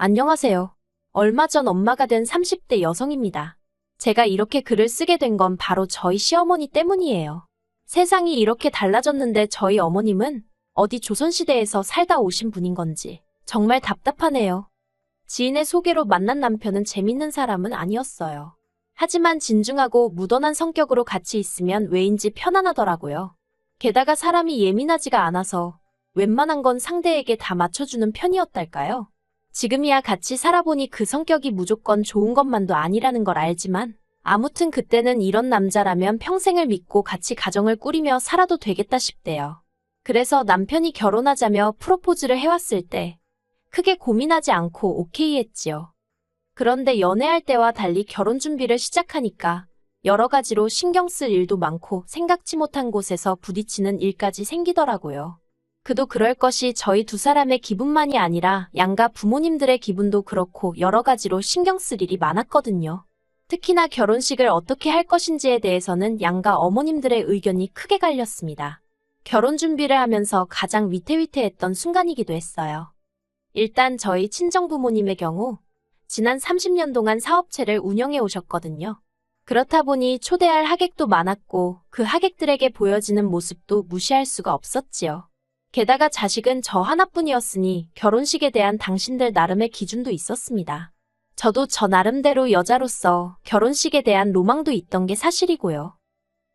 안녕하세요. 얼마 전 엄마가 된 30대 여성입니다. 제가 이렇게 글을 쓰게 된 건 바로 저희 시어머니 때문이에요. 세상이 이렇게 달라졌는데 저희 어머님은 어디 조선시대에서 살다 오신 분인 건지 정말 답답하네요. 지인의 소개로 만난 남편은 재밌는 사람은 아니었어요. 하지만 진중하고 무던한 성격으로 같이 있으면 왜인지 편안하더라고요. 게다가 사람이 예민하지가 않아서 웬만한 건 상대에게 다 맞춰주는 편이었달까요? 지금이야 같이 살아보니 그 성격이 무조건 좋은 것만도 아니라는 걸 알지만 아무튼 그때는 이런 남자라면 평생을 믿고 같이 가정을 꾸리며 살아도 되겠다 싶대요. 그래서 남편이 결혼하자며 프로포즈를 해왔을 때 크게 고민하지 않고 오케이 했지요. 그런데 연애할 때와 달리 결혼 준비를 시작하니까 여러 가지로 신경 쓸 일도 많고 생각지 못한 곳에서 부딪히는 일까지 생기더라고요. 그도 그럴 것이 저희 두 사람의 기분만이 아니라 양가 부모님들의 기분도 그렇고 여러 가지로 신경 쓸 일이 많았거든요. 특히나 결혼식을 어떻게 할 것인지에 대해서는 양가 어머님들의 의견이 크게 갈렸습니다. 결혼 준비를 하면서 가장 위태위태했던 순간이기도 했어요. 일단 저희 친정부모님의 경우 지난 30년 동안 사업체를 운영해 오셨거든요. 그렇다 보니 초대할 하객도 많았고 그 하객들에게 보여지는 모습도 무시할 수가 없었지요. 게다가 자식은 저 하나뿐이었으니 결혼식에 대한 당신들 나름의 기준도 있었습니다. 저도 저 나름대로 여자로서 결혼식에 대한 로망도 있던 게 사실이고요.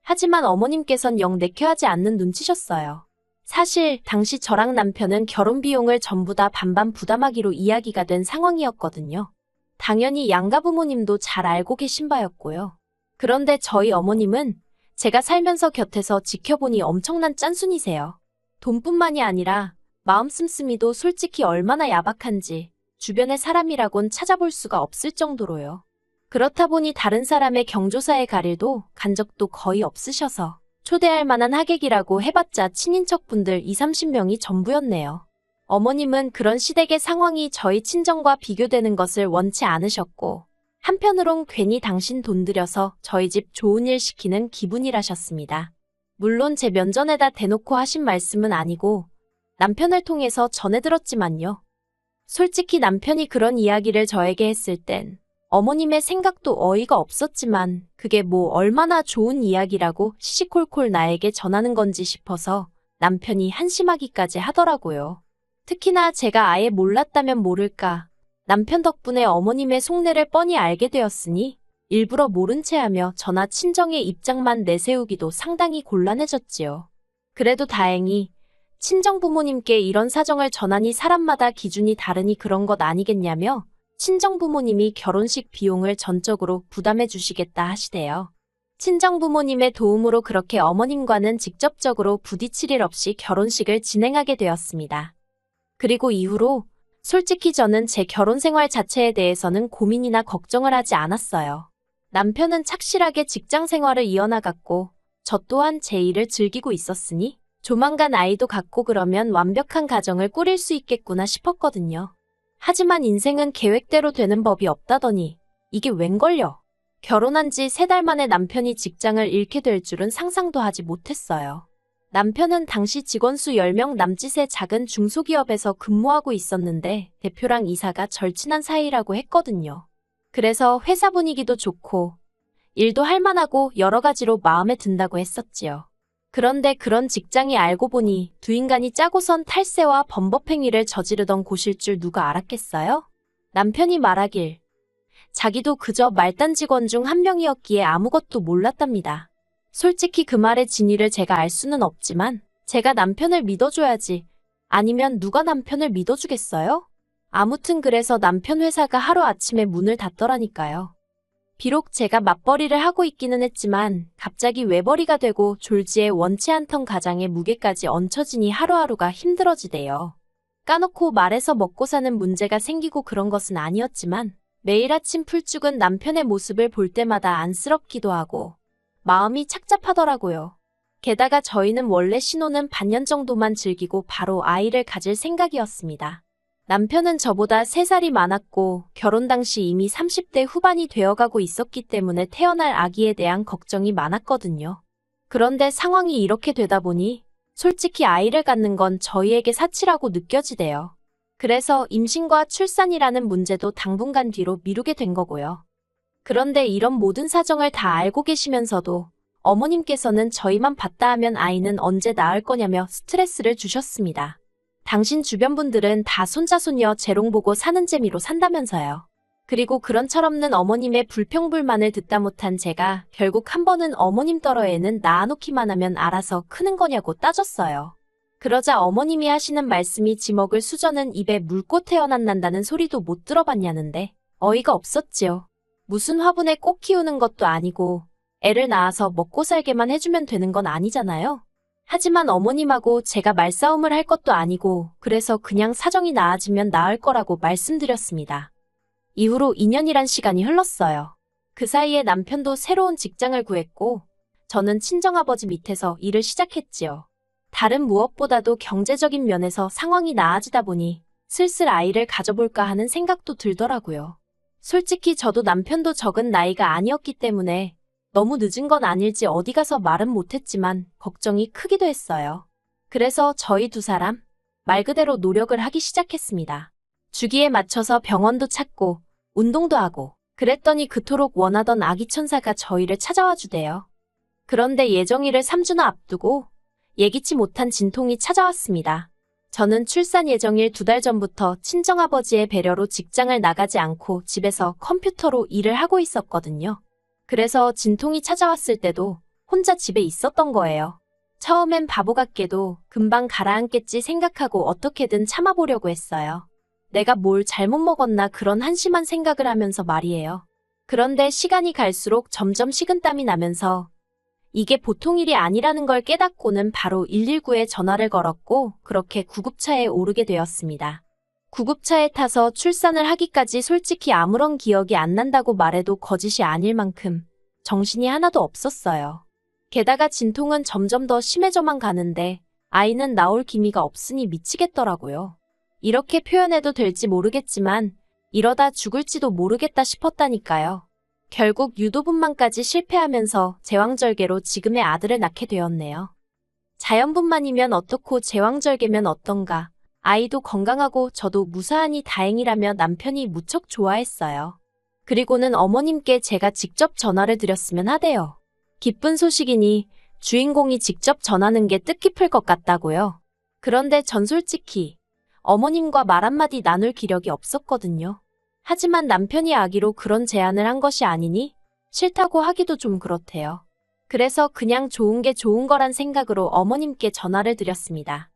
하지만 어머님께선 영 내켜하지 않는 눈치셨어요. 사실 당시 저랑 남편은 결혼 비용을 전부 다 반반 부담하기로 이야기가 된 상황이었거든요. 당연히 양가 부모님도 잘 알고 계신 바였고요. 그런데 저희 어머님은 제가 살면서 곁에서 지켜보니 엄청난 짠순이세요. 돈뿐만이 아니라 마음 씀씀이도 솔직히 얼마나 야박한지 주변의 사람이라곤 찾아볼 수가 없을 정도로요. 그렇다 보니 다른 사람의 경조사에 갈 일도 간 적도 거의 없으셔서 초대할 만한 하객이라고 해봤자 친인척분들 20-30명이 전부였네요. 어머님은 그런 시댁의 상황이 저희 친정과 비교되는 것을 원치 않으셨고 한편으론 괜히 당신 돈 들여서 저희 집 좋은 일 시키는 기분이라셨습니다. 물론 제 면전에다 대놓고 하신 말씀은 아니고 남편을 통해서 전해 들었지만요. 솔직히 남편이 그런 이야기를 저에게 했을 땐 어머님의 생각도 어이가 없었지만 그게 뭐 얼마나 좋은 이야기라고 시시콜콜 나에게 전하는 건지 싶어서 남편이 한심하기까지 하더라고요. 특히나 제가 아예 몰랐다면 모를까 남편 덕분에 어머님의 속내를 뻔히 알게 되었으니 일부러 모른 채 하며 저나 친정의 입장만 내세우기도 상당히 곤란해졌지요. 그래도 다행히 친정 부모님께 이런 사정을 전하니 사람마다 기준이 다르니 그런 것 아니겠냐며 친정 부모님이 결혼식 비용을 전적으로 부담해 주시겠다 하시대요. 친정 부모님의 도움으로 그렇게 어머님과는 직접적으로 부딪힐 일 없이 결혼식을 진행하게 되었습니다. 그리고 이후로 솔직히 저는 제 결혼 생활 자체에 대해서는 고민이나 걱정을 하지 않았어요. 남편은 착실하게 직장 생활을 이어나갔고 저 또한 제 일을 즐기고 있었으니 조만간 아이도 갖고 그러면 완벽한 가정을 꾸릴 수 있겠구나 싶었거든요. 하지만 인생은 계획대로 되는 법이 없다더니 이게 웬걸요. 결혼한 지 3달 만에 남편이 직장을 잃게 될 줄은 상상도 하지 못했어요. 남편은 당시 직원 수 10명 남짓의 작은 중소기업에서 근무하고 있었는데 대표랑 이사가 절친한 사이라고 했거든요. 그래서 회사 분위기도 좋고 일도 할만하고 여러 가지로 마음에 든다고 했었지요. 그런데 그런 직장이 알고 보니 두 인간이 짜고선 탈세와 범법행위를 저지르던 곳일 줄 누가 알았겠어요? 남편이 말하길 자기도 그저 말단 직원 중 한 명이었기에 아무것도 몰랐답니다. 솔직히 그 말의 진위를 제가 알 수는 없지만 제가 남편을 믿어줘야지 아니면 누가 남편을 믿어주겠어요? 아무튼 그래서 남편 회사가 하루아침에 문을 닫더라니까요. 비록 제가 맞벌이를 하고 있기는 했지만 갑자기 외벌이가 되고 졸지에 원치 않던 가장의 무게까지 얹혀지니 하루하루가 힘들어지대요. 까놓고 말해서 먹고 사는 문제가 생기고 그런 것은 아니었지만 매일 아침 풀죽은 남편의 모습을 볼 때마다 안쓰럽기도 하고 마음이 착잡하더라고요. 게다가 저희는 원래 신혼은 반년 정도만 즐기고 바로 아이를 가질 생각이었습니다. 남편은 저보다 3살이 많았고 결혼 당시 이미 30대 후반이 되어가고 있었기 때문에 태어날 아기에 대한 걱정이 많았거든요. 그런데 상황이 이렇게 되다 보니 솔직히 아이를 갖는 건 저희에게 사치라고 느껴지대요. 그래서 임신과 출산이라는 문제도 당분간 뒤로 미루게 된 거고요. 그런데 이런 모든 사정을 다 알고 계시면서도 어머님께서는 저희만 봤다 하면 아이는 언제 낳을 거냐며 스트레스를 주셨습니다. 당신 주변 분들은 다 손자 손녀 재롱 보고 사는 재미로 산다면서요. 그리고 그런 철없는 어머님의 불평불만을 듣다 못한 제가 결국 한 번은 어머님 떨어 애는 낳아놓기만 하면 알아서 크는 거냐고 따졌어요. 그러자 어머님이 하시는 말씀이 지먹을 수저는 입에 물꽃 태어난다는 소리도 못 들어봤냐는데 어이가 없었지요. 무슨 화분에 꽃 키우는 것도 아니고 애를 낳아서 먹고 살게만 해주면 되는 건 아니잖아요. 하지만 어머님하고 제가 말싸움을 할 것도 아니고 그래서 그냥 사정이 나아지면 나을 거라고 말씀드렸습니다. 이후로 2년이란 시간이 흘렀어요. 그 사이에 남편도 새로운 직장을 구했고 저는 친정아버지 밑에서 일을 시작했지요. 다른 무엇보다도 경제적인 면에서 상황이 나아지다 보니 슬슬 아이를 가져볼까 하는 생각도 들더라고요. 솔직히 저도 남편도 적은 나이가 아니었기 때문에 너무 늦은 건 아닐지 어디 가서 말은 못했지만 걱정이 크기도 했어요. 그래서 저희 두 사람 말 그대로 노력을 하기 시작했습니다. 주기에 맞춰서 병원도 찾고 운동도 하고 그랬더니 그토록 원하던 아기 천사가 저희를 찾아와 주대요. 그런데 예정일을 3주나 앞두고 예기치 못한 진통이 찾아왔습니다. 저는 출산 예정일 2달 전부터 친정아버지의 배려로 직장을 나가지 않고 집에서 컴퓨터로 일을 하고 있었거든요. 그래서 진통이 찾아왔을 때도 혼자 집에 있었던 거예요. 처음엔 바보 같게도 금방 가라앉겠지 생각하고 어떻게든 참아보려고 했어요. 내가 뭘 잘못 먹었나 그런 한심한 생각을 하면서 말이에요. 그런데 시간이 갈수록 점점 식은땀이 나면서 이게 보통 일이 아니라는 걸 깨닫고는 바로 119에 전화를 걸었고 그렇게 구급차에 오르게 되었습니다. 구급차에 타서 출산을 하기까지 솔직히 아무런 기억이 안 난다고 말해도 거짓이 아닐 만큼 정신이 하나도 없었어요. 게다가 진통은 점점 더 심해져만 가는데 아이는 나올 기미가 없으니 미치겠더라고요. 이렇게 표현해도 될지 모르겠지만 이러다 죽을지도 모르겠다 싶었다니까요. 결국 유도분만까지 실패하면서 제왕절개로 지금의 아들을 낳게 되었네요. 자연분만이면 어떻고 제왕절개면 어떤가. 아이도 건강하고 저도 무사하니 다행이라며 남편이 무척 좋아했어요. 그리고는 어머님께 제가 직접 전화를 드렸으면 하대요. 기쁜 소식이니 주인공이 직접 전하는 게 뜻깊을 것 같다고요. 그런데 전 솔직히 어머님과 말 한마디 나눌 기력이 없었거든요. 하지만 남편이 아기로 그런 제안을 한 것이 아니니 싫다고 하기도 좀 그렇대요. 그래서 그냥 좋은 게 좋은 거란 생각으로 어머님께 전화를 드렸습니다.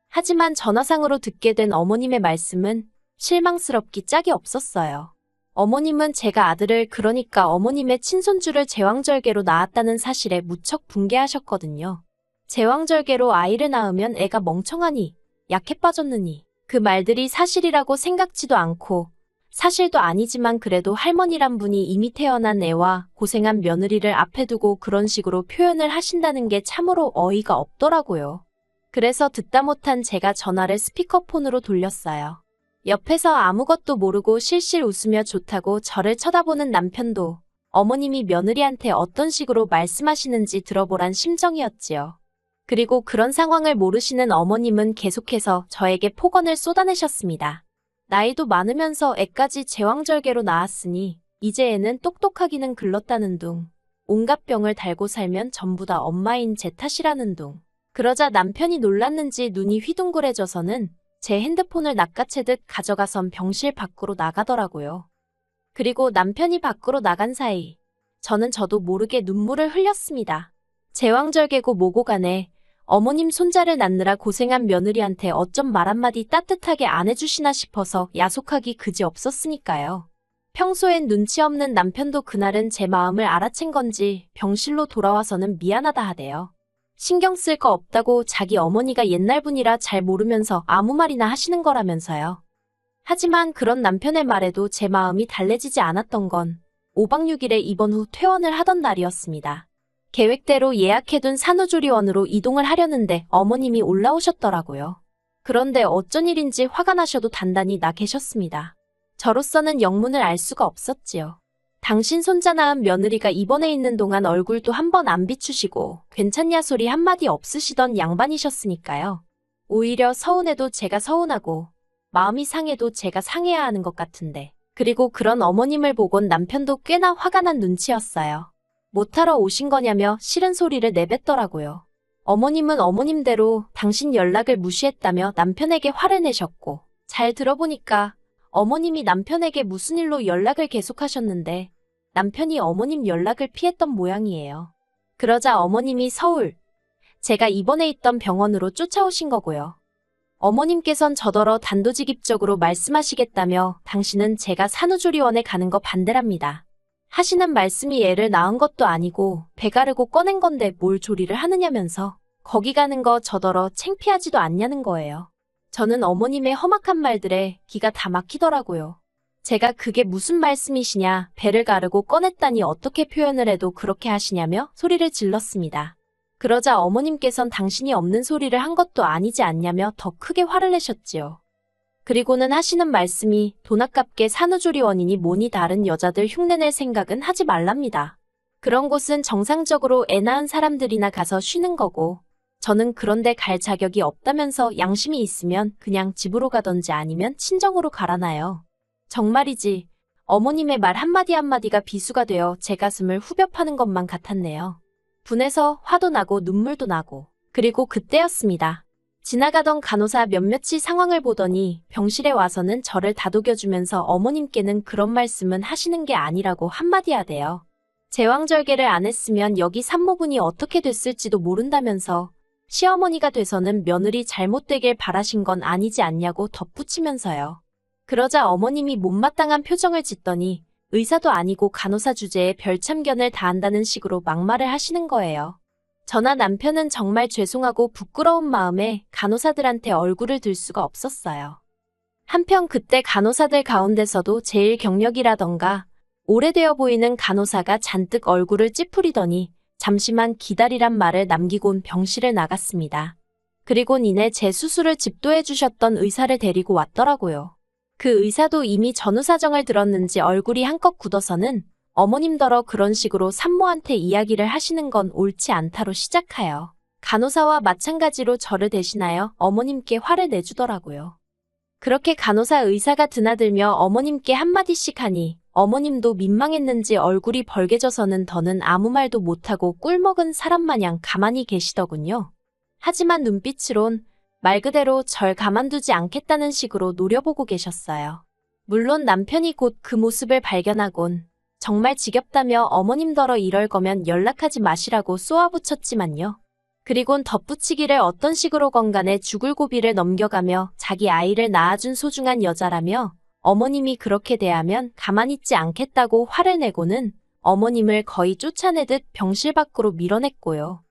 하지만 전화상으로 듣게 된 어머님의 말씀은 실망스럽기 짝이 없었어요. 어머님은 제가 아들을 그러니까 어머님의 친손주를 제왕절개로 낳았다는 사실에 무척 분개하셨거든요. 제왕절개로 아이를 낳으면 애가 멍청하니 약해 빠졌느니 그 말들이 사실이라고 생각지도 않고 사실도 아니지만 그래도 할머니란 분이 이미 태어난 애와 고생한 며느리를 앞에 두고 그런 식으로 표현을 하신다는 게 참으로 어이가 없더라고요. 그래서 듣다 못한 제가 전화를 스피커폰으로 돌렸어요. 옆에서 아무것도 모르고 실실 웃으며 좋다고 저를 쳐다보는 남편도 어머님이 며느리한테 어떤 식으로 말씀하시는지 들어보란 심정이었지요. 그리고 그런 상황을 모르시는 어머님은 계속해서 저에게 폭언을 쏟아내셨습니다. 나이도 많으면서 애까지 제왕절개로 낳았으니 이제 애는 똑똑하기는 글렀다는 둥. 온갖 병을 달고 살면 전부 다 엄마인 제 탓이라는 둥. 그러자 남편이 놀랐는지 눈이 휘둥그레져서는 제 핸드폰을 낚아채듯 가져가선 병실 밖으로 나가더라고요. 그리고 남편이 밖으로 나간 사이 저는 저도 모르게 눈물을 흘렸습니다. 제왕절개고 뭐고 간에 어머님 손자를 낳느라 고생한 며느리한테 어쩜 말 한마디 따뜻하게 안 해주시나 싶어서 야속하기 그지없었으니까요. 평소엔 눈치 없는 남편도 그날은 제 마음을 알아챈 건지 병실로 돌아와서는 미안하다 하대요. 신경 쓸 거 없다고 자기 어머니가 옛날 분이라 잘 모르면서 아무 말이나 하시는 거라면서요. 하지만 그런 남편의 말에도 제 마음이 달래지지 않았던 건 5박 6일에 입원 후 퇴원을 하던 날이었습니다. 계획대로 예약해둔 산후조리원으로 이동을 하려는데 어머님이 올라오셨더라고요. 그런데 어쩐 일인지 화가 나셔도 단단히 나 계셨습니다. 저로서는 영문을 알 수가 없었지요. 당신 손자 낳은 며느리가 입원해 있는 동안 얼굴도 한 번 안 비추시고 괜찮냐 소리 한마디 없으시던 양반이셨으니까요. 오히려 서운해도 제가 서운하고 마음이 상해도 제가 상해야 하는 것 같은데. 그리고 그런 어머님을 보곤 남편도 꽤나 화가 난 눈치였어요. 못하러 오신 거냐며 싫은 소리를 내뱉더라고요. 어머님은 어머님대로 당신 연락을 무시했다며 남편에게 화를 내셨고, 잘 들어보니까 어머님이 남편에게 무슨 일로 연락을 계속하셨는데 남편이 어머님 연락을 피했던 모양이에요. 그러자 어머님이 서울, 제가 입원해 있던 병원으로 쫓아오신 거고요. 어머님께선 저더러 단도직입적으로 말씀하시겠다며 당신은 제가 산후조리원에 가는 거 반대랍니다. 하시는 말씀이 애를 낳은 것도 아니고 배 가르고 꺼낸 건데 뭘 조리를 하느냐면서 거기 가는 거 저더러 창피하지도 않냐는 거예요. 저는 어머님의 험악한 말들에 기가 다 막히더라고요. 제가 그게 무슨 말씀이시냐, 배를 가르고 꺼냈다니 어떻게 표현을 해도 그렇게 하시냐며 소리를 질렀습니다. 그러자 어머님께선 당신이 없는 소리를 한 것도 아니지 않냐며 더 크게 화를 내셨지요. 그리고는 하시는 말씀이 돈 아깝게 산후조리원이니 뭐니 다른 여자들 흉내낼 생각은 하지 말랍니다. 그런 곳은 정상적으로 애 낳은 사람들이나 가서 쉬는 거고 저는 그런데 갈 자격이 없다면서 양심이 있으면 그냥 집으로 가던지 아니면 친정으로 가라나요. 정말이지 어머님의 말 한마디 한마디가 비수가 되어 제 가슴을 후벼 파는 것만 같았네요. 분해서 화도 나고 눈물도 나고 그리고 그때였습니다. 지나가던 간호사 몇몇이 상황을 보더니 병실에 와서는 저를 다독여주면서 어머님께는 그런 말씀은 하시는 게 아니라고 한마디 하대요. 제왕절개를 안 했으면 여기 산모분이 어떻게 됐을지도 모른다면서 시어머니가 돼서는 며느리 잘못되길 바라신 건 아니지 않냐고 덧붙이면서요. 그러자 어머님이 못마땅한 표정을 짓더니 의사도 아니고 간호사 주제에 별참견을 다한다는 식으로 막말을 하시는 거예요. 저나 남편은 정말 죄송하고 부끄러운 마음에 간호사들한테 얼굴을 들 수가 없었어요. 한편 그때 간호사들 가운데서도 제일 경력이라던가 오래되어 보이는 간호사가 잔뜩 얼굴을 찌푸리더니 잠시만 기다리란 말을 남기곤 병실을 나갔습니다. 그리곤 이내 제 수술을 집도해 주셨던 의사를 데리고 왔더라고요. 그 의사도 이미 전후 사정을 들었는지 얼굴이 한껏 굳어서는 어머님더러 그런 식으로 산모한테 이야기를 하시는 건 옳지 않다로 시작하여 간호사와 마찬가지로 저를 대신하여 어머님께 화를 내주더라고요. 그렇게 간호사 의사가 드나들며 어머님께 한마디씩 하니 어머님도 민망했는지 얼굴이 벌개져서는 더는 아무 말도 못하고 꿀먹은 사람 마냥 가만히 계시더군요. 하지만 눈빛으론 말 그대로 절 가만두지 않겠다는 식으로 노려보고 계셨어요. 물론 남편이 곧 그 모습을 발견하곤 정말 지겹다며 어머님더러 이럴 거면 연락하지 마시라고 쏘아붙였지만요. 그리곤 덧붙이기를 어떤 식으로건 간에 죽을 고비를 넘겨가며 자기 아이를 낳아준 소중한 여자라며 어머님이 그렇게 대하면 가만히 있지 않겠다고 화를 내고는 어머님을 거의 쫓아내듯 병실 밖으로 밀어냈고요.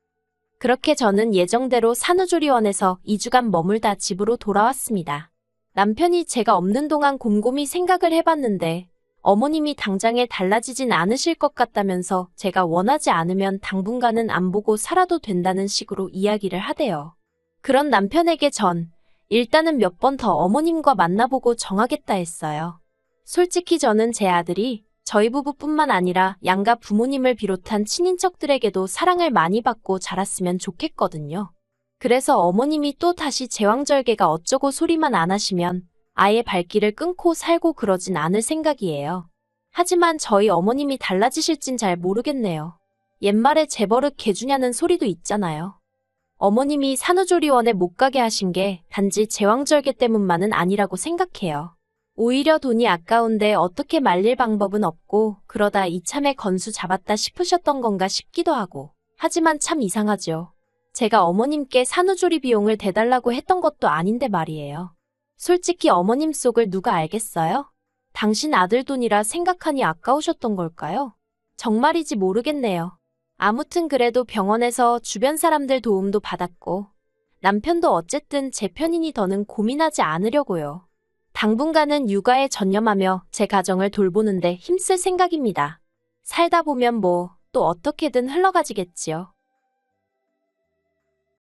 그렇게 저는 예정대로 산후조리원에서 2주간 머물다 집으로 돌아왔습니다. 남편이 제가 없는 동안 곰곰이 생각을 해봤는데 어머님이 당장에 달라지진 않으실 것 같다면서 제가 원하지 않으면 당분간은 안 보고 살아도 된다는 식으로 이야기를 하대요. 그런 남편에게 전 일단은 몇 번 더 어머님과 만나보고 정하겠다 했어요. 솔직히 저는 제 아들이 저희 부부뿐만 아니라 양가 부모님을 비롯한 친인척들에게도 사랑을 많이 받고 자랐으면 좋겠거든요. 그래서 어머님이 또 다시 제왕절개가 어쩌고 소리만 안 하시면 아예 발길을 끊고 살고 그러진 않을 생각이에요. 하지만 저희 어머님이 달라지실진 잘 모르겠네요. 옛말에 제 버릇 개주냐는 소리도 있잖아요. 어머님이 산후조리원에 못 가게 하신 게 단지 제왕절개 때문만은 아니라고 생각해요. 오히려 돈이 아까운데 어떻게 말릴 방법은 없고 그러다 이참에 건수 잡았다 싶으셨던 건가 싶기도 하고. 하지만 참 이상하죠. 제가 어머님께 산후조리 비용을 대달라고 했던 것도 아닌데 말이에요. 솔직히 어머님 속을 누가 알겠어요? 당신 아들 돈이라 생각하니 아까우셨던 걸까요? 정말이지 모르겠네요. 아무튼 그래도 병원에서 주변 사람들 도움도 받았고 남편도 어쨌든 제 편이니 더는 고민하지 않으려고요. 당분간은 육아에 전념하며 제 가정을 돌보는데 힘쓸 생각입니다. 살다 보면 뭐 또 어떻게든 흘러가지겠지요.